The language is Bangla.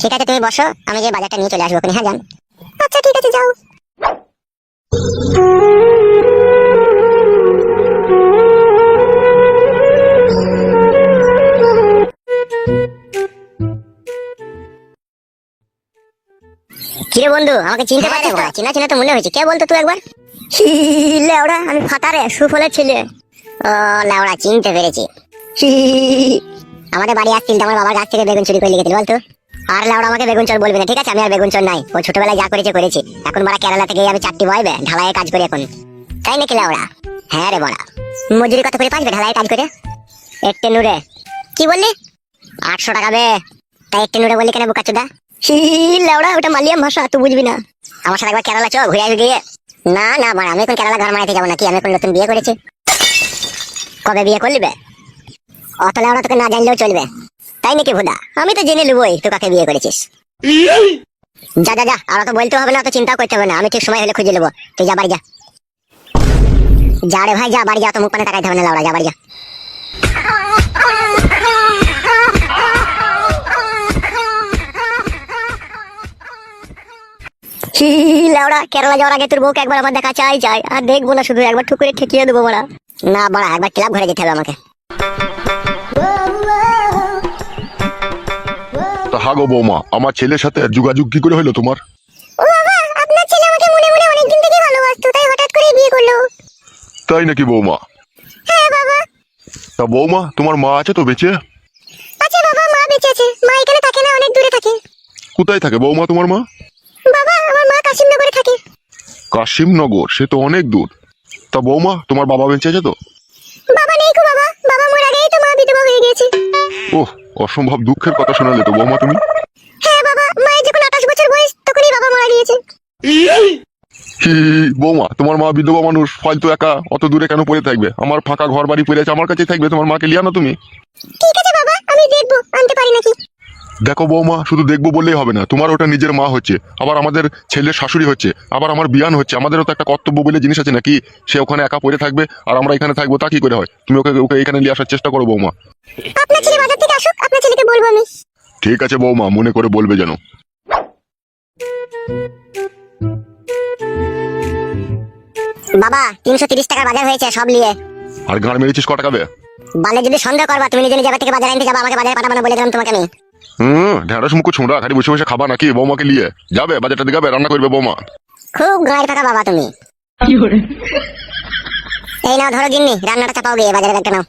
ঠিক আছে তুমি বসো, আমি যে বাজারটা নিয়ে চলে আসবো। হ্যাঁ যান। আচ্ছা ঠিক আছে, যাও। কিরে বন্ধু, আমাকে চিনতে পারছিস তো? চিনা চিনা তো মনে হয়েছে। কে বলতো তুই একবার? লেওড়া, আমি ফাটারে সুফলের ছেলে। ও লেওড়া, চিনতে পেরেছি। আমাদের বাড়ি আসছিল, আমার বাবার গাছ থেকে বেগুন চুরি করে লিখেছিল বলতো। আর লেওড়া, আমাকে বেগুন চোর বলবি না, ঠিক আছে? আমি আর বেগুন চোর নাই। ও ছোটবেলায় যা করেছে করেছি। এখন বড়া কেরালাতে গিয়ে আমি চারটি বয়বে ঢালাইয়ে কাজ করি এখন। তাই নাকি লেওড়া? হ্যাঁ রে বড়া। মজুরি কত করে পাঁচবে ঢালাইয়ে কাজ করে? একটে নুরে। কি বললি? 800 টাকা বে। তাই একটে নুরে বললি কেন বোকাচোদা? লেওড়া, ওটা মালিয়াম ভাষা, তুই বুঝবি না। আমার সাথে একবার কেরালা চল, ঘুরে আসবি গিয়ে। না না বড়া, আমি এখন কেরালা ঘর মারাইতে যাবো নাকি? আমি এখন নতুন বিয়ে করেছি। কবে বিয়ে করলি বে? অত লেওড়া তোকে না জানলেও চলবে। তাই নাকি ভুদা? আমি তো জেনে নেবই তুই কাকে বিয়ে করেছিস। যা যা যা, আর অত বলতে হবে না, অত চিন্তাও করতে হবে না। আমি ঠিক সময় হলে খুঁজে নেবো। তুই যা বাড়ি যা। যা রে ভাই যা, বাড়ি যা। তো মুখ পানে তাকাইতে হবে না লেওড়া, যা বাড়ি যা। লেওড়া, কেরালা যাওয়ার আগে তোর বউকে একবার আমার দেখা চাই চাই। আর দেখবো না শুধু, একবার ঠুকুরে ঠেকিয়ে দেবো বড়া। না বড়া, একবার ক্লাব ঘরে যেতে হবে আমাকে। তা হাগো বৌমা, আমার ছেলের সাথে যোগাযোগ কি করে হলো তোমার? ও বাবা, আপনার ছেলে আমাকে মনে মনে অনেকদিন থেকে ভালোবাসতো, তাই হঠাৎ করে বিয়ে করলো। তাই নাকি বৌমা? হ্যাঁ বাবা। তা বৌমা, তোমার মা আছে তো বেঁচে? আছে বাবা, মা বেঁচে আছে। মা এখানে থাকে না, অনেক দূরে থাকে। কোথায় থাকে বৌমা তোমার মা? বাবা, আমার মা কাশিমনগরে থাকে। কাশিমনগর? সে তো অনেক দূর। তা বৌমা, তোমার বাবা বেঁচে আছে তো? বাবা নেই গো বাবা, বাবা মারা গেই তো মা বিধবা হয়ে গেছে। ওহ, অসম্ভব দুঃখের কথা শোনালে তো বৌমা তুমি। হ্যাঁ বাবা, মায়ের যখন 28 বছর বয়স তখনই বাবা মারা গিয়েছে। হি বৌমা, তোমার মা বিধবা মানুষ, ফালতু একা অত দূরে কেন পড়ে থাকবে? আমার ফাঁকা ঘর বাড়ি পড়ে আছে, আমার কাছেই থাকবে। তোমার মাকে লিয়া না তুমি। ঠিক আছে বাবা, আমি দেখবো আনতে পারি নাকি। দেখো বৌমা, শুধু দেখবো বললেই হবে না। তোমার ওটা নিজের মা হচ্ছে, আবার আমাদের ছেলের শাশুড়ি হচ্ছে, আবার আমার বিয়ান হচ্ছে। আমাদেরও তো একটা কর্তব্য বলে জিনিস আছে নাকি? সে ওখানে একা পড়ে থাকবে আর আমরা এখানে থাকবো, তা কি করে হয়? তুমি ওকে ওকে এখানে নিয়ে আসার চেষ্টা করো বৌমা। আপনার ছেলে বাজার থেকে আসুক, আপনার ছেলেকে বলবো আমি। ঠিক আছে বৌমা, মনে করে বলবে যেন। বাবা, 330 টাকার বাজার হয়েছে, সব নিয়ে। আর গাঁড় মেরেছিস ক টাকা বে? বালে যদি সন্দেহ করবা, তুমি নিজে নিজে থেকে বাজার আনতে যাবা, আমাকে বাজারে পাঠাবো না বলে দিলাম তোমাকে আমি। ঢেঁড়স মুখ ছুঁড়া খালি বসে বসে খাবা নাকি? বৌমাকে নিয়ে যাবে বাজারটা দিকে, রান্না করবে বৌমা। খুব গাঁয়ের টাকা বাবা তুমি। এই নাও ধরো গিন্নি, রান্নাটা চাপাও গিয়ে, বাজারে একটা নাও।